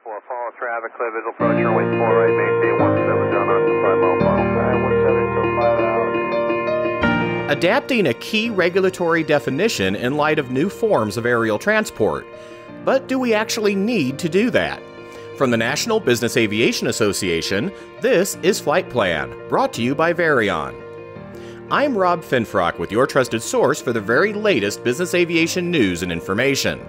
4, follow traffic, clear visual approach, runway 4 right, maintain 17, John Austin, 5 mile final. 17 till 5 out. Adapting a key regulatory definition in light of new forms of aerial transport. But do we actually need to do that? From the National Business Aviation Association, this is Flight Plan, brought to you by Varion. I'm Rob Finfrock with your trusted source for the very latest business aviation news and information.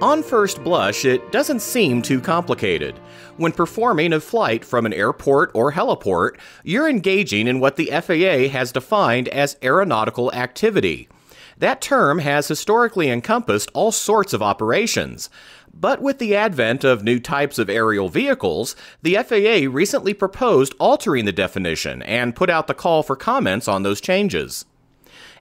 On first blush, it doesn't seem too complicated. When performing a flight from an airport or heliport, you're engaging in what the FAA has defined as aeronautical activity. That term has historically encompassed all sorts of operations. But with the advent of new types of aerial vehicles, the FAA recently proposed altering the definition and put out the call for comments on those changes.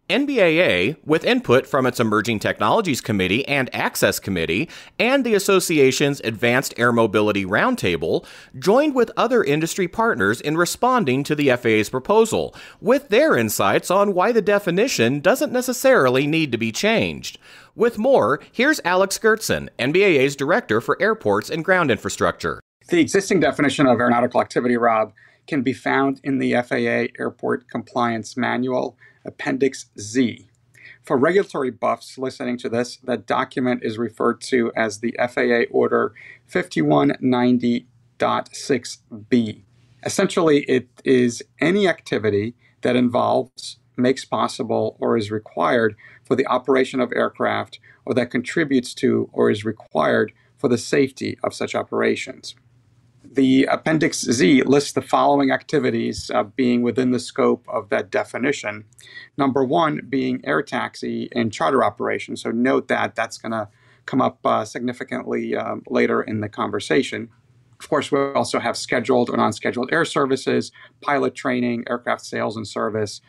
NBAA, with input from its Emerging Technologies Committee and Access Committee and the association's Advanced Air Mobility Roundtable, joined with other industry partners in responding to the FAA's proposal, with their insights on why the definition doesn't necessarily need to be changed. With more, here's Alex Gertson, NBAA's Director for Airports and Ground Infrastructure. The existing definition of aeronautical activity, Rob, can be found in the FAA Airport Compliance Manual, Appendix Z. For regulatory buffs listening to this, that document is referred to as the FAA Order 5190.6b. Essentially, it is any activity that involves, makes possible, or is required for the operation of aircraft, or that contributes to or is required for the safety of such operations. The Appendix Z lists the following activities being within the scope of that definition. Number one being air taxi and charter operations. So note that that's going to come up significantly later in the conversation. Of course, we also have scheduled or non-scheduled air services, pilot training, aircraft sales and service,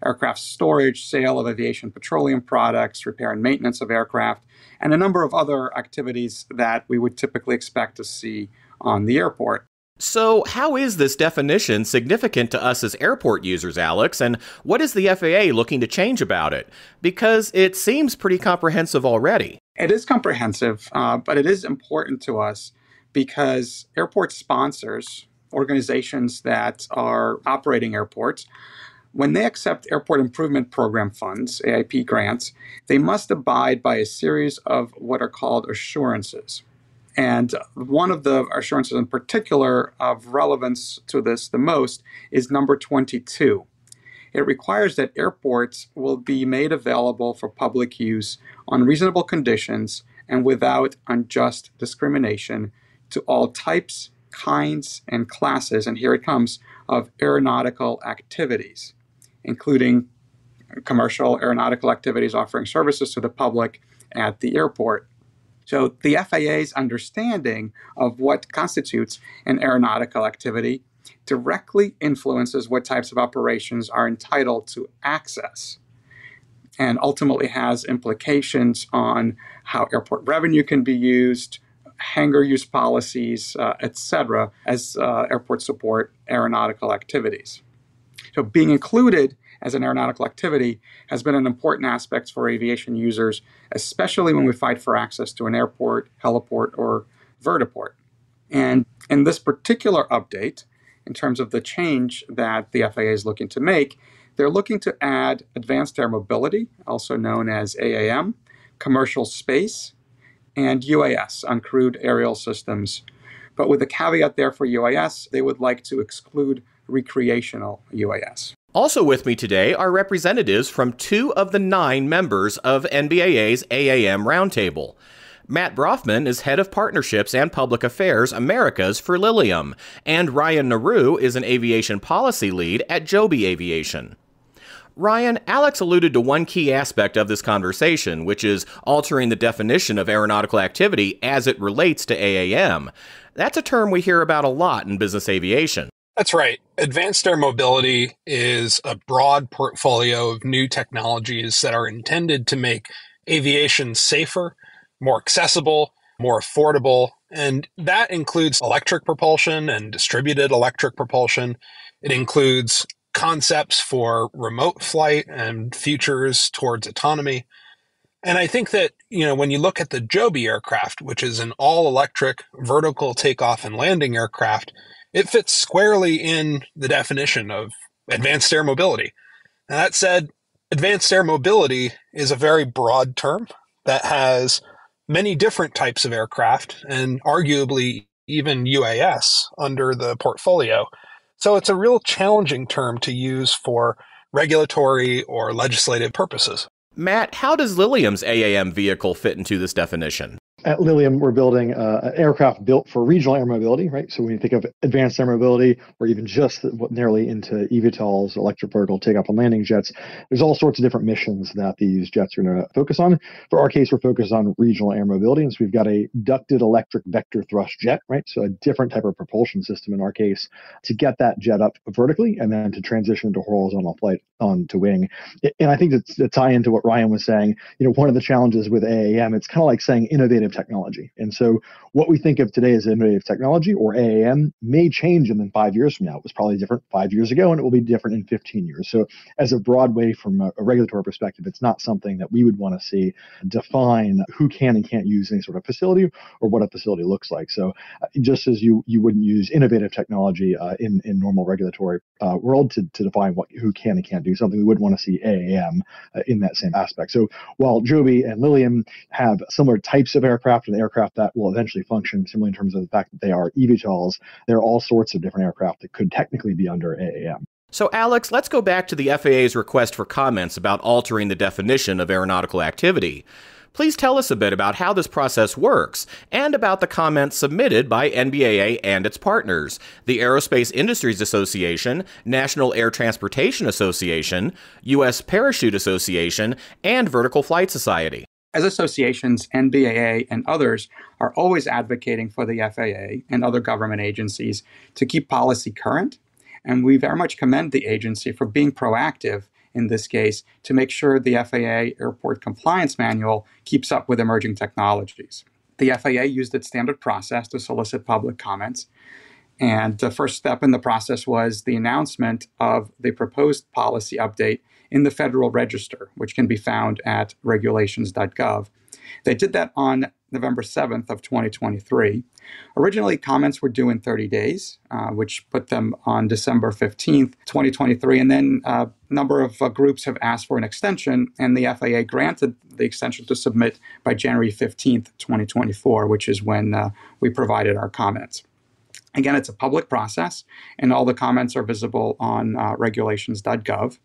aircraft storage, sale of aviation petroleum products, repair and maintenance of aircraft, and a number of other activities that we would typically expect to see on the airport. So how is this definition significant to us as airport users, Alex, and what is the FAA looking to change about it? Because it seems pretty comprehensive already. It is comprehensive, but it is important to us because airport sponsors, organizations that are operating airports, when they accept Airport Improvement Program funds, AIP grants, they must abide by a series of what are called assurances. And one of the assurances in particular of relevance to this the most is number 22. It requires that airports will be made available for public use on reasonable conditions and without unjust discrimination to all types, kinds, and classes, and here it comes, of aeronautical activities, including commercial aeronautical activities offering services to the public at the airport. So the FAA's understanding of what constitutes an aeronautical activity directly influences what types of operations are entitled to access and ultimately has implications on how airport revenue can be used, hangar use policies, etc., as airports support aeronautical activities. So being included as an aeronautical activity has been an important aspect for aviation users, especially when we fight for access to an airport, heliport, or vertiport. And in this particular update, in terms of the change that the FAA is looking to make, they're looking to add advanced air mobility, also known as AAM, commercial space, and UAS, uncrewed aerial systems. But with a caveat there for UAS, they would like to exclude recreational UAS. Also with me today are representatives from 2 of the 9 members of NBAA's AAM Roundtable. Matt Brofman is Head of Partnerships and Public Affairs Americas for Lilium, and Ryan Nareau is an Aviation Policy Lead at Joby Aviation. Ryan, Alex alluded to one key aspect of this conversation, which is altering the definition of aeronautical activity as it relates to AAM. That's a term we hear about a lot in business aviation. That's right. Advanced air mobility is a broad portfolio of new technologies that are intended to make aviation safer, more accessible, more affordable, and that includes electric propulsion and distributed electric propulsion. It includes concepts for remote flight and futures towards autonomy. And I think that, when you look at the Joby aircraft, which is an all-electric vertical takeoff and landing aircraft, it fits squarely in the definition of advanced air mobility. Now, that said, advanced air mobility is a very broad term that has many different types of aircraft and arguably even UAS under the portfolio. So it's a real challenging term to use for regulatory or legislative purposes. Matt, how does Lilium's AAM vehicle fit into this definition? At Lilium, we're building an aircraft built for regional air mobility, right? So when you think of advanced air mobility, or even just narrowly into eVTOLs, electric vertical takeoff and landing jets, there's all sorts of different missions that these jets are going to focus on. For our case, we're focused on regional air mobility, and so we've got a ducted electric vector thrust jet, right? So a different type of propulsion system in our case to get that jet up vertically and then to transition to horizontal flight onto wing. And I think to tie into what Ryan was saying, one of the challenges with AAM, it's kind of like saying innovative technology. And so what we think of today as innovative technology or AAM may change in 5 years from now. It was probably different 5 years ago, and it will be different in 15 years. So as a broad way from a regulatory perspective, it's not something that we would want to see define who can and can't use any sort of facility or what a facility looks like. So just as you wouldn't use innovative technology in normal regulatory world to define who can and can't do something, we wouldn't want to see AAM in that same aspect. So while Joby and Lilium have similar types of aircraft and aircraft that will eventually function similarly in terms of the fact that they are eVTOLs, there are all sorts of different aircraft that could technically be under AAM. So, Alex, let's go back to the FAA's request for comments about altering the definition of aeronautical activity. Please tell us a bit about how this process works and about the comments submitted by NBAA and its partners, the Aerospace Industries Association, National Air Transportation Association, U.S. Parachute Association, and Vertical Flight Society. As associations, NBAA and others are always advocating for the FAA and other government agencies to keep policy current, and we very much commend the agency for being proactive in this case to make sure the FAA Airport Compliance Manual keeps up with emerging technologies. The FAA used its standard process to solicit public comments, and the first step in the process was the announcement of the proposed policy update in the Federal Register, which can be found at regulations.gov. They did that on November 7th of 2023. Originally, comments were due in 30 days, which put them on December 15th, 2023. And then a number of groups have asked for an extension, and the FAA granted the extension to submit by January 15th, 2024, which is when we provided our comments. Again, it's a public process, and all the comments are visible on regulations.gov.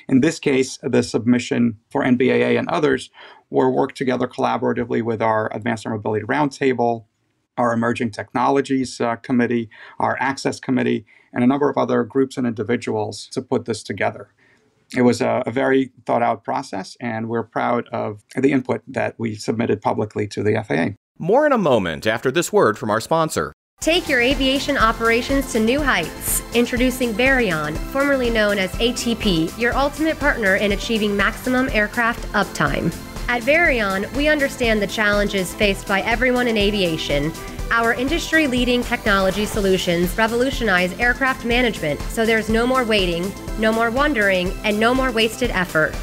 In this case, the submission for NBAA and others were worked together collaboratively with our Advanced Air Mobility Roundtable, our Emerging Technologies Committee, our Access Committee, and a number of other groups and individuals to put this together. It was a very thought-out process, and we're proud of the input that we submitted publicly to the FAA. More in a moment after this word from our sponsor. Take your aviation operations to new heights. Introducing Varion, formerly known as ATP, your ultimate partner in achieving maximum aircraft uptime. At Varion, we understand the challenges faced by everyone in aviation. Our industry-leading technology solutions revolutionize aircraft management, so there's no more waiting, no more wondering, and no more wasted effort.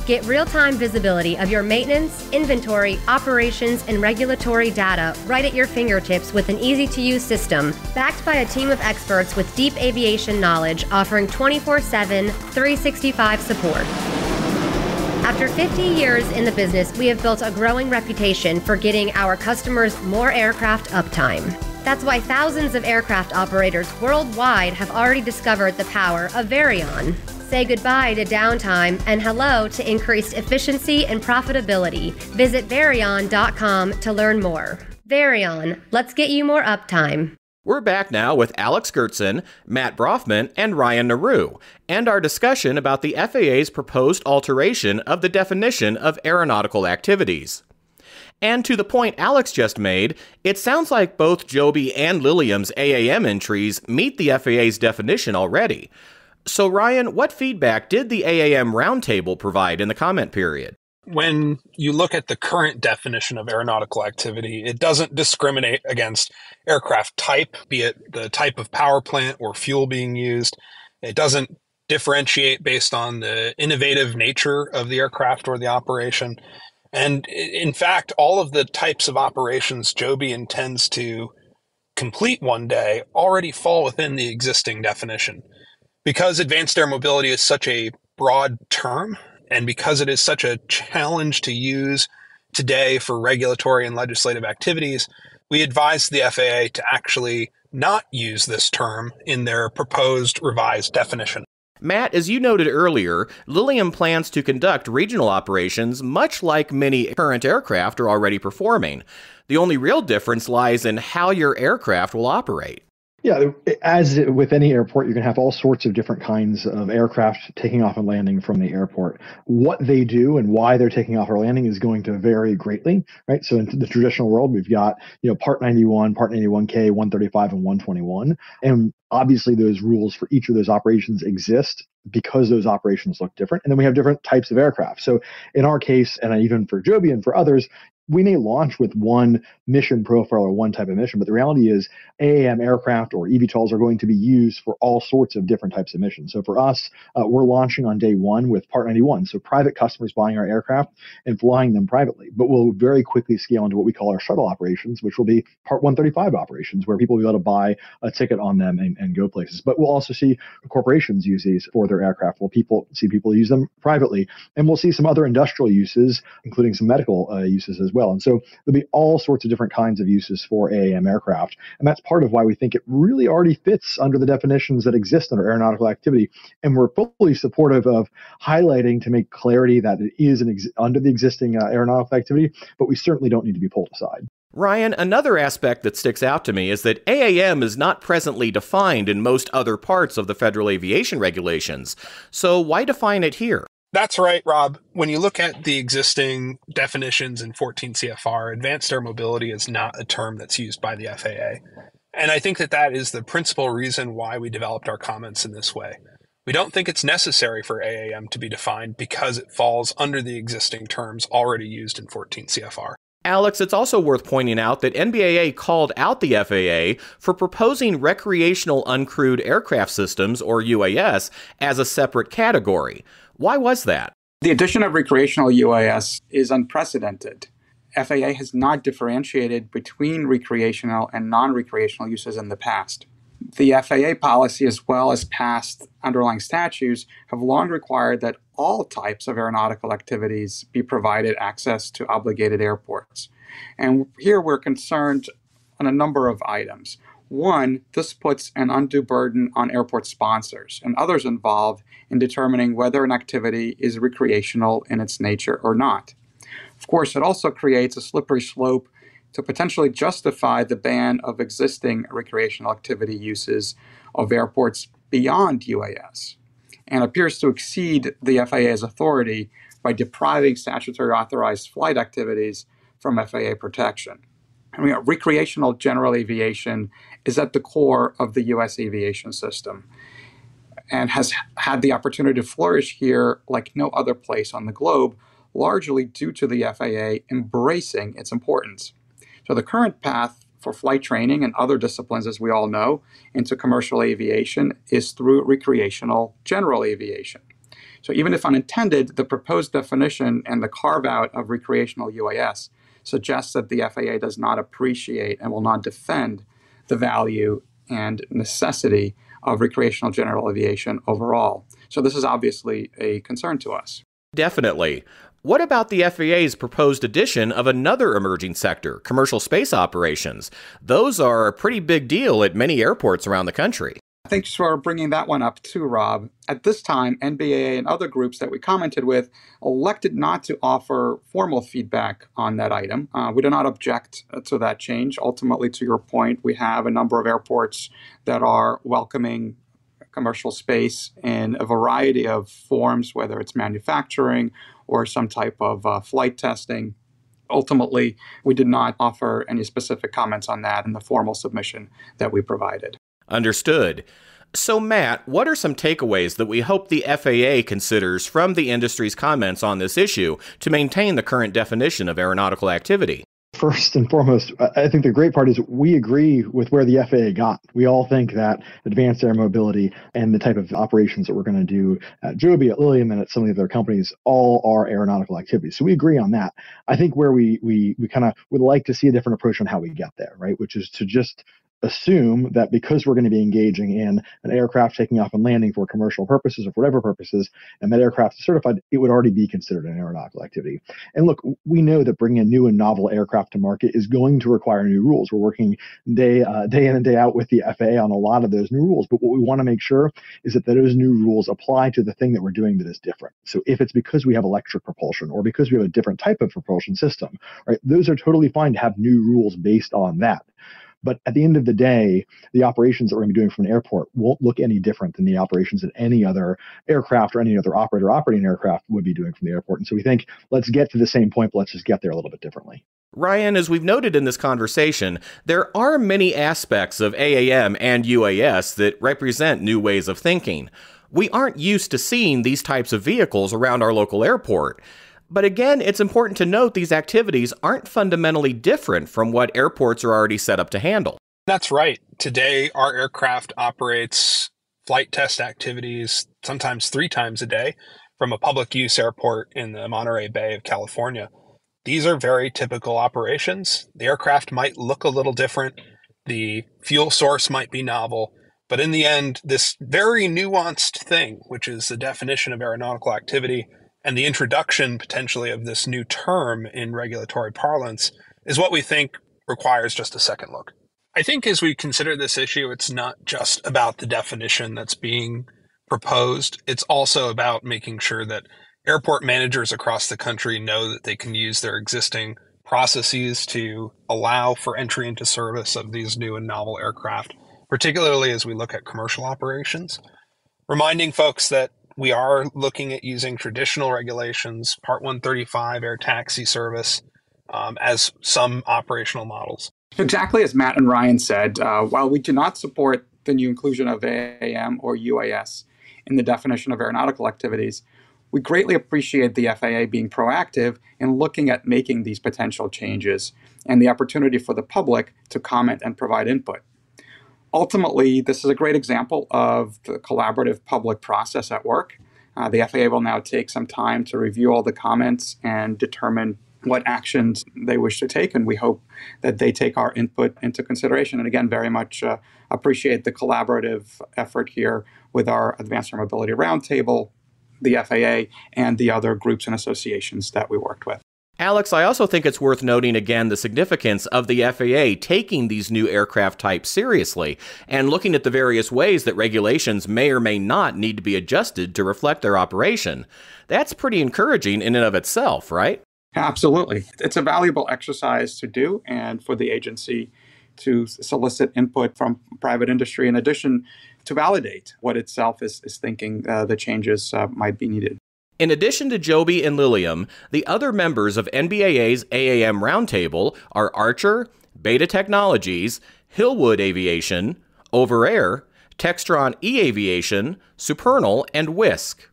Get real-time visibility of your maintenance, inventory, operations, and regulatory data right at your fingertips with an easy-to-use system, backed by a team of experts with deep aviation knowledge offering 24/7, 365 support. After 50 years in the business, we have built a growing reputation for getting our customers more aircraft uptime. That's why thousands of aircraft operators worldwide have already discovered the power of Varion. Say goodbye to downtime and hello to increased efficiency and profitability. Visit Varion.com to learn more. Varion, let's get you more uptime. We're back now with Alex Gertsen, Matt Brofman, and Ryan Nareau, and our discussion about the FAA's proposed alteration of the definition of aeronautical activities. And to the point Alex just made, it sounds like both Joby and Lilium's AAM entries meet the FAA's definition already. So Ryan, what feedback did the AAM Roundtable provide in the comment period? When you look at the current definition of aeronautical activity, it doesn't discriminate against aircraft type, be it the type of power plant or fuel being used. It doesn't differentiate based on the innovative nature of the aircraft or the operation. And in fact, all of the types of operations Joby intends to complete one day already fall within the existing definition. Because advanced air mobility is such a broad term, and because it is such a challenge to use today for regulatory and legislative activities, we advised the FAA to actually not use this term in their proposed revised definition. Matt, as you noted earlier, Lilium plans to conduct regional operations much like many current aircraft are already performing. The only real difference lies in how your aircraft will operate. Yeah, as with any airport, you're going to have all sorts of different kinds of aircraft taking off and landing from the airport. What they do and why they're taking off or landing is going to vary greatly, right? So in the traditional world, we've got, Part 91, Part 91K, 135, and 121. And obviously those rules for each of those operations exist because those operations look different. And then we have different types of aircraft. So in our case, and even for Joby and for others, we may launch with one mission profile or one type of mission, but the reality is AAM aircraft or eVTOLs are going to be used for all sorts of different types of missions. So for us, we're launching on day one with Part 91, so private customers buying our aircraft and flying them privately. But we'll very quickly scale into what we call our shuttle operations, which will be Part 135 operations, where people will be able to buy a ticket on them and go places. But we'll also see corporations use these for their aircraft. We'll see people use them privately, and we'll see some other industrial uses, including some medical uses as well. And so there'll be all sorts of different kinds of uses for AAM aircraft. And that's part of why we think it really already fits under the definitions that exist under aeronautical activity. And we're fully supportive of highlighting to make clarity that it is under the existing aeronautical activity, but we certainly don't need to be pulled aside. Ryan, another aspect that sticks out to me is that AAM is not presently defined in most other parts of the federal aviation regulations. So why define it here? That's right, Rob. When you look at the existing definitions in 14 CFR, advanced air mobility is not a term that's used by the FAA. And I think that is the principal reason why we developed our comments in this way. We don't think it's necessary for AAM to be defined because it falls under the existing terms already used in 14 CFR. Alex, it's also worth pointing out that NBAA called out the FAA for proposing recreational uncrewed aircraft systems, or UAS, as a separate category. Why was that? The addition of recreational UAS is unprecedented. FAA has not differentiated between recreational and non-recreational uses in the past. The FAA policy, as well as past underlying statutes, have long required that all types of aeronautical activities be provided access to obligated airports. And here we're concerned on a number of items. One, this puts an undue burden on airport sponsors and others involved in determining whether an activity is recreational in its nature or not. Of course, it also creates a slippery slope to potentially justify the ban of existing recreational activity uses of airports beyond UAS, and appears to exceed the FAA's authority by depriving statutory authorized flight activities from FAA protection. Recreational general aviation is at the core of the U.S. aviation system and has had the opportunity to flourish here like no other place on the globe, largely due to the FAA embracing its importance. So the current path for flight training and other disciplines, as we all know, into commercial aviation is through recreational general aviation. So even if unintended, the proposed definition and the carve-out of recreational UAS suggests that the FAA does not appreciate and will not defend the value and necessity of recreational general aviation overall. So this is obviously a concern to us. Definitely. What about the FAA's proposed addition of another emerging sector, commercial space operations? Those are a pretty big deal at many airports around the country. Thanks for bringing that one up too, Rob. At this time, NBAA and other groups that we commented with elected not to offer formal feedback on that item. We do not object to that change. Ultimately, to your point, we have a number of airports that are welcoming commercial space in a variety of forms, whether it's manufacturing or some type of flight testing. Ultimately, we did not offer any specific comments on that in the formal submission that we provided. Understood. So, Matt, what are some takeaways that we hope the FAA considers from the industry's comments on this issue to maintain the current definition of aeronautical activity? First and foremost, I think the great part is we agree with where the FAA got. We all think that advanced air mobility and the type of operations that we're going to do at Joby, at Lilium, and at some of the other companies all are aeronautical activities. So we agree on that. I think where we kind of would like to see a different approach on how we get there, right? Which is to just assume that because we're going to be engaging in an aircraft taking off and landing for commercial purposes or for whatever purposes, and that aircraft is certified, it would already be considered an aeronautical activity. And look, we know that bringing a new and novel aircraft to market is going to require new rules. We're working day in and day out with the FAA on a lot of those new rules. But what we want to make sure is that those new rules apply to the thing that we're doing that is different. So if it's because we have electric propulsion or because we have a different type of propulsion system, right, those are totally fine to have new rules based on that. But at the end of the day, the operations that we're going to be doing from an airport won't look any different than the operations that any other aircraft or any other operator operating an aircraft would be doing from the airport. And so we think, let's get to the same point, but let's just get there a little bit differently. Ryan, as we've noted in this conversation, there are many aspects of AAM and UAS that represent new ways of thinking. We aren't used to seeing these types of vehicles around our local airport. But again, it's important to note these activities aren't fundamentally different from what airports are already set up to handle. That's right. Today, our aircraft operates flight test activities sometimes 3 times a day from a public use airport in the Monterey Bay of California. These are very typical operations. The aircraft might look a little different. The fuel source might be novel. But in the end, this very nuanced thing, which is the definition of aeronautical activity, and the introduction potentially of this new term in regulatory parlance is what we think requires just a second look. I think as we consider this issue, it's not just about the definition that's being proposed. It's also about making sure that airport managers across the country know that they can use their existing processes to allow for entry into service of these new and novel aircraft, particularly as we look at commercial operations. Reminding folks that we are looking at using traditional regulations, Part 135 air taxi service, as some operational models. Exactly as Matt and Ryan said, while we do not support the new inclusion of AAM or UAS in the definition of aeronautical activities, we greatly appreciate the FAA being proactive in looking at making these potential changes and the opportunity for the public to comment and provide input. Ultimately, this is a great example of the collaborative public process at work. The FAA will now take some time to review all the comments and determine what actions they wish to take, and we hope that they take our input into consideration. And again, very much appreciate the collaborative effort here with our Advanced Air Mobility Roundtable, the FAA, and the other groups and associations that we worked with. Alex, I also think it's worth noting again the significance of the FAA taking these new aircraft types seriously and looking at the various ways that regulations may or may not need to be adjusted to reflect their operation. That's pretty encouraging in and of itself, right? Absolutely. It's a valuable exercise to do and for the agency to solicit input from private industry in addition to validate what itself is thinking the changes might be needed. In addition to Joby and Lilium, the other members of NBAA's AAM Roundtable are Archer, Beta Technologies, Hillwood Aviation, Overair, Textron eAviation, Supernal, and Whisk.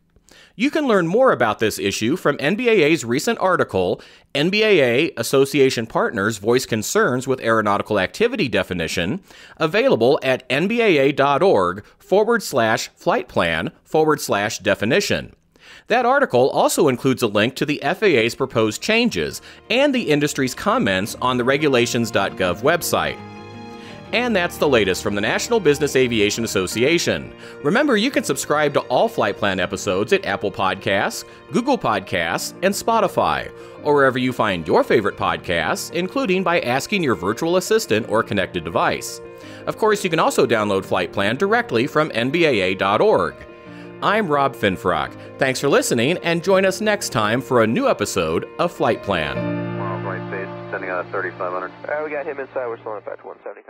You can learn more about this issue from NBAA's recent article, NBAA Association Partners Voice Concerns with Aeronautical Activity Definition, available at nbaa.org/flightplan/definition. That article also includes a link to the FAA's proposed changes and the industry's comments on the regulations.gov website. And that's the latest from the National Business Aviation Association. Remember, you can subscribe to all Flight Plan episodes at Apple Podcasts, Google Podcasts, and Spotify, or wherever you find your favorite podcasts, including by asking your virtual assistant or connected device. Of course, you can also download Flight Plan directly from nbaa.org. I'm Rob Finfrock. Thanks for listening, and join us next time for a new episode of Flight Plan. Right base, sending out a 3500. We got him inside. We're still in effect 170,